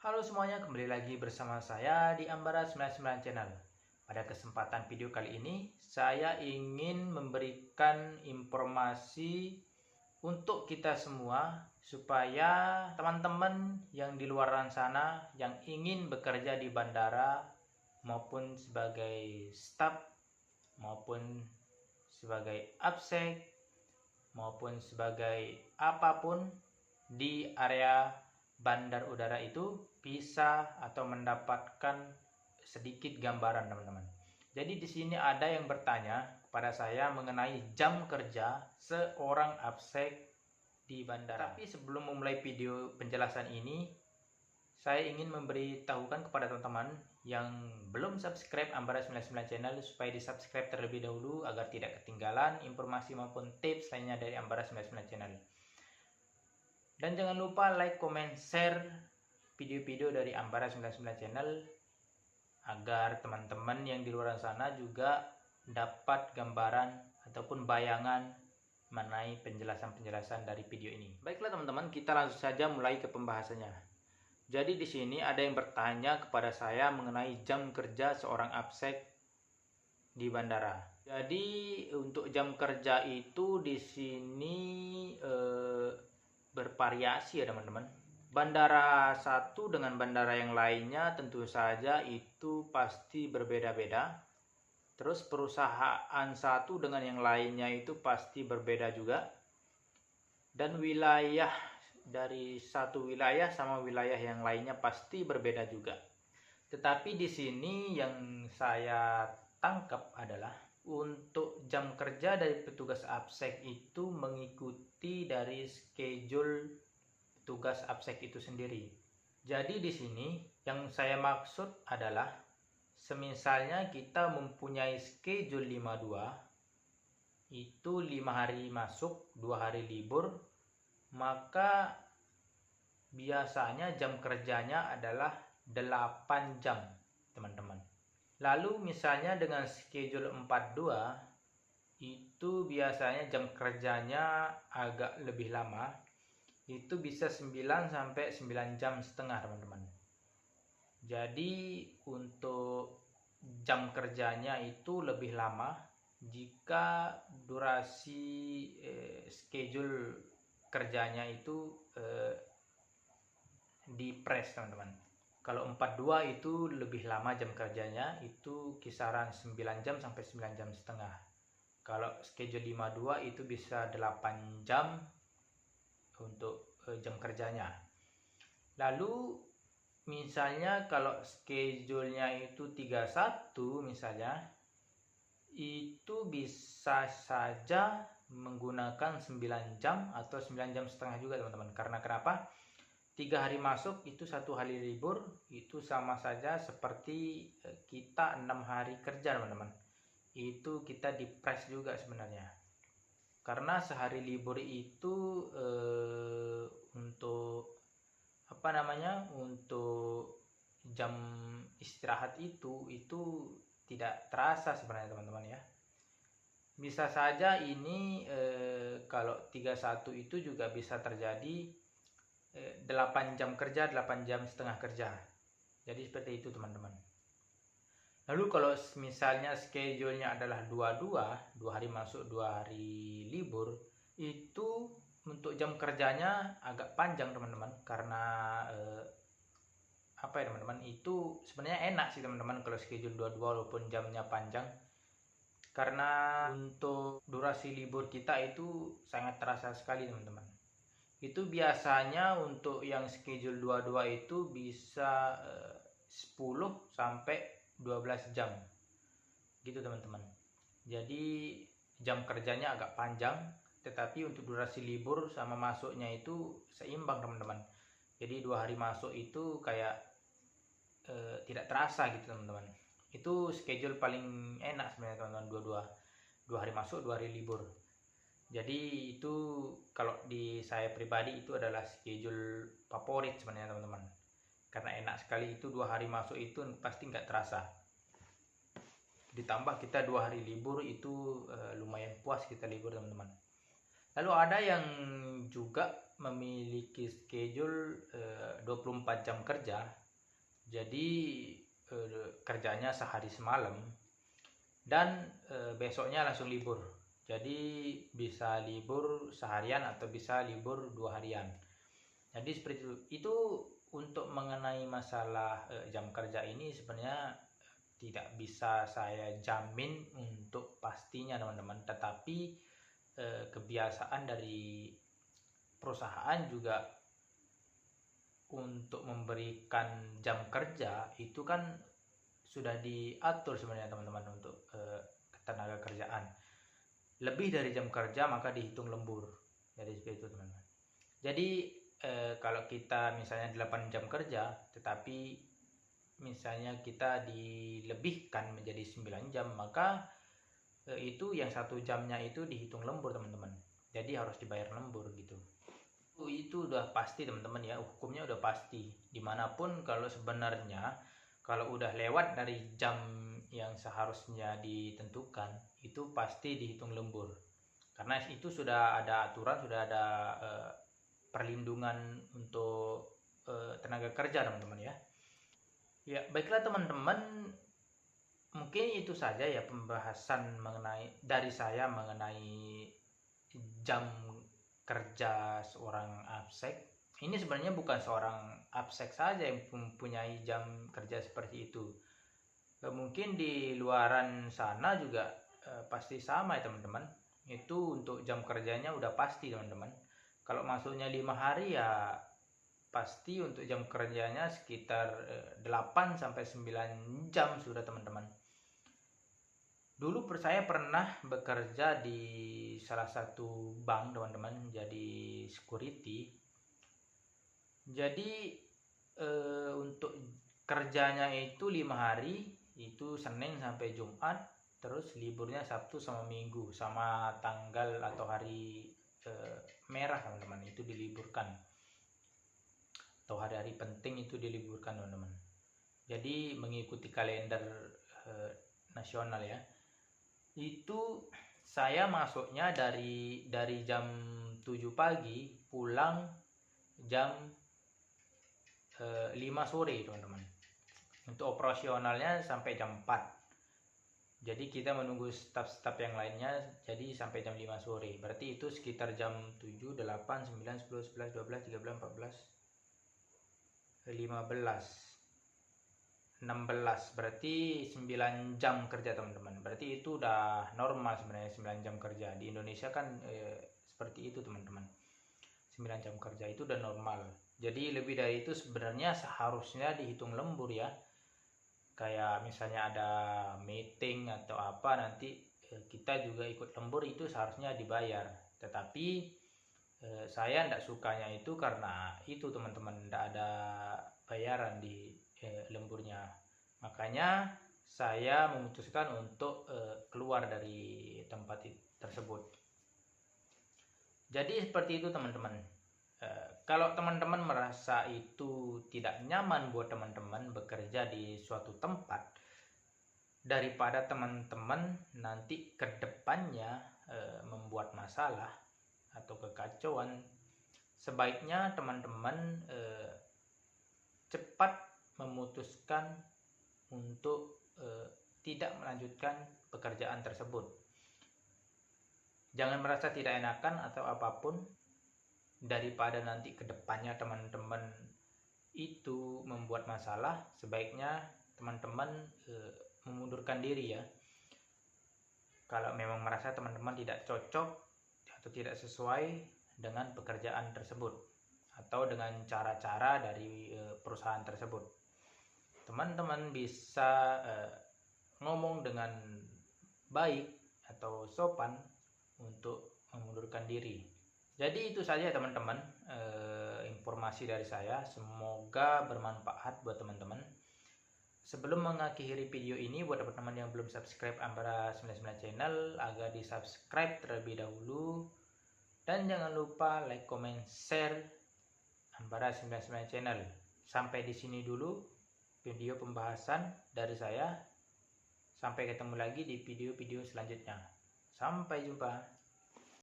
Halo semuanya, kembali lagi bersama saya di Ambara 99 Channel. Pada kesempatan video kali ini, saya ingin memberikan informasi untuk kita semua supaya teman-teman yang di luar sana yang ingin bekerja di bandara maupun sebagai staf maupun sebagai absek maupun sebagai apapun di area bandar udara itu bisa atau mendapatkan sedikit gambaran, teman-teman. Jadi di sini ada yang bertanya kepada saya mengenai jam kerja seorang absek di bandara. Tapi sebelum memulai video penjelasan ini, saya ingin memberitahukan kepada teman-teman yang belum subscribe Ambara 99 Channel supaya di subscribe terlebih dahulu agar tidak ketinggalan informasi maupun tips lainnya dari Ambara 99 Channel. Dan jangan lupa like, comment, share video-video dari Ambara 99 Channel agar teman-teman yang di luar sana juga dapat gambaran ataupun bayangan mengenai penjelasan-penjelasan dari video ini. Baiklah teman-teman, kita langsung saja mulai ke pembahasannya. Jadi di sini ada yang bertanya kepada saya mengenai jam kerja seorang absek di bandara. Jadi untuk jam kerja itu di sini bervariasi ya teman-teman. Bandara satu dengan bandara yang lainnya tentu saja itu pasti berbeda-beda. Terus perusahaan satu dengan yang lainnya itu pasti berbeda juga. Dan wilayah dari satu wilayah sama wilayah yang lainnya pasti berbeda juga. Tetapi di sini yang saya tangkap adalah untuk jam kerja dari petugas absek itu mengikuti dari schedule petugas absek itu sendiri. Jadi di sini yang saya maksud adalah semisalnya kita mempunyai schedule 52, itu 5 hari masuk, 2 hari libur, maka biasanya jam kerjanya adalah 8 jam, teman-teman. Lalu misalnya dengan schedule 42, itu biasanya jam kerjanya agak lebih lama, itu bisa 9 sampai 9 jam setengah, teman-teman. Jadi untuk jam kerjanya itu lebih lama jika durasi schedule kerjanya itu di press, teman-teman. Kalau 42 itu lebih lama jam kerjanya, itu kisaran 9 jam sampai 9 jam setengah. Kalau schedule 52 itu bisa 8 jam untuk jam kerjanya. Lalu misalnya kalau schedule-nya itu 31 misalnya, itu bisa saja menggunakan 9 jam atau 9 jam setengah juga, teman-teman. Karena kenapa? 3 hari masuk itu 1 hari libur, itu sama saja seperti kita 6 hari kerja, teman-teman. Itu kita di press juga sebenarnya. Karena sehari libur itu untuk untuk jam istirahat itu tidak terasa sebenarnya, teman-teman ya. Bisa saja ini kalau 31 itu juga bisa terjadi 8 jam kerja, 8 jam setengah kerja. Jadi seperti itu, teman-teman. Lalu kalau misalnya schedule-nya adalah 22, 2 hari masuk, 2 hari libur, itu untuk jam kerjanya agak panjang, teman-teman. Karena teman-teman, itu sebenarnya enak sih, teman-teman, kalau schedule 22 walaupun jamnya panjang. Karena untuk durasi libur kita itu sangat terasa sekali, teman-teman. Itu biasanya untuk yang schedule 22 itu bisa 10 sampai 12 jam. Gitu, teman-teman. Jadi jam kerjanya agak panjang, tetapi untuk durasi libur sama masuknya itu seimbang, teman-teman. Jadi 2 hari masuk itu kayak tidak terasa gitu, teman-teman. Itu schedule paling enak sebenarnya, teman-teman. 2 hari masuk, 2 hari libur. Jadi itu kalau di saya pribadi itu adalah schedule favorit sebenarnya, teman-teman. Karena enak sekali, itu 2 hari masuk itu pasti nggak terasa. Ditambah kita 2 hari libur itu lumayan puas kita libur, teman-teman. Lalu ada yang juga memiliki schedule 24 jam kerja. Jadi kerjanya sehari semalam dan besoknya langsung libur. Jadi bisa libur seharian atau bisa libur 2 harian. Jadi seperti itu. Itu untuk mengenai masalah jam kerja ini sebenarnya tidak bisa saya jamin untuk pastinya teman-teman, tetapi kebiasaan dari perusahaan juga untuk memberikan jam kerja itu kan sudah diatur sebenarnya teman-teman untuk ketenaga kerjaan. Lebih dari jam kerja maka dihitung lembur. Jadi seperti itu teman-teman. Jadi kalau kita misalnya 8 jam kerja tetapi misalnya kita dilebihkan menjadi 9 jam, maka itu yang 1 jamnya itu dihitung lembur teman-teman. Jadi harus dibayar lembur gitu. Itu udah pasti teman-teman ya, hukumnya udah pasti. Dimanapun kalau sebenarnya kalau udah lewat dari jam yang seharusnya ditentukan, itu pasti dihitung lembur. Karena itu sudah ada aturan, sudah ada perlindungan untuk tenaga kerja teman-teman ya. Ya, baiklah teman-teman, mungkin itu saja ya pembahasan dari saya mengenai jam kerja seorang absek. Ini sebenarnya bukan seorang absek saja yang mempunyai jam kerja seperti itu. Mungkin di luaran sana juga pasti sama ya teman-teman. Itu untuk jam kerjanya udah pasti teman-teman. Kalau masuknya 5 hari ya pasti untuk jam kerjanya sekitar 8 sampai 9 jam sudah teman-teman. Dulu saya pernah bekerja di salah satu bank teman-teman, jadi security. Jadi untuk kerjanya itu 5 hari, itu Senin sampai Jumat, terus liburnya Sabtu sama Minggu, sama tanggal atau hari merah teman-teman, itu diliburkan. Atau hari-hari penting itu diliburkan teman-teman. Jadi mengikuti kalender nasional ya. Itu saya masuknya dari jam 7 pagi, pulang jam 5 sore teman-teman. Untuk operasionalnya sampai jam 4. Jadi kita menunggu staf-staf yang lainnya jadi sampai jam 5 sore. Berarti itu sekitar jam 7, 8, 9, 10, 11, 12, 13, 14, 15, 16, berarti 9 jam kerja teman-teman. Berarti itu udah normal sebenarnya 9 jam kerja. Di Indonesia kan seperti itu teman-teman. 9 jam kerja itu udah normal. Jadi lebih dari itu sebenarnya seharusnya dihitung lembur ya. Kayak misalnya ada meeting atau apa, nanti kita juga ikut lembur, itu seharusnya dibayar. Tetapi saya tidak sukanya itu karena itu teman-teman, tidak ada bayaran di lemburnya. Makanya saya memutuskan untuk keluar dari tempat tersebut. Jadi seperti itu teman-teman. Kalau teman-teman merasa itu tidak nyaman buat teman-teman bekerja di suatu tempat, daripada teman-teman nanti ke depannya membuat masalah atau kekacauan, sebaiknya teman-teman cepat memutuskan untuk tidak melanjutkan pekerjaan tersebut. Jangan merasa tidak enakan atau apapun, daripada nanti ke depannya teman-teman itu membuat masalah, sebaiknya teman-teman mengundurkan diri ya. Kalau memang merasa teman-teman tidak cocok atau tidak sesuai dengan pekerjaan tersebut atau dengan cara-cara dari perusahaan tersebut, teman-teman bisa ngomong dengan baik atau sopan untuk mengundurkan diri. Jadi itu saja teman-teman informasi dari saya, semoga bermanfaat buat teman-teman. Sebelum mengakhiri video ini, buat teman-teman yang belum subscribe Ambara 99 channel, agar di subscribe terlebih dahulu. Dan jangan lupa like, comment, share Ambara 99 channel. Sampai di sini dulu video pembahasan dari saya. Sampai ketemu lagi di video-video selanjutnya. Sampai jumpa.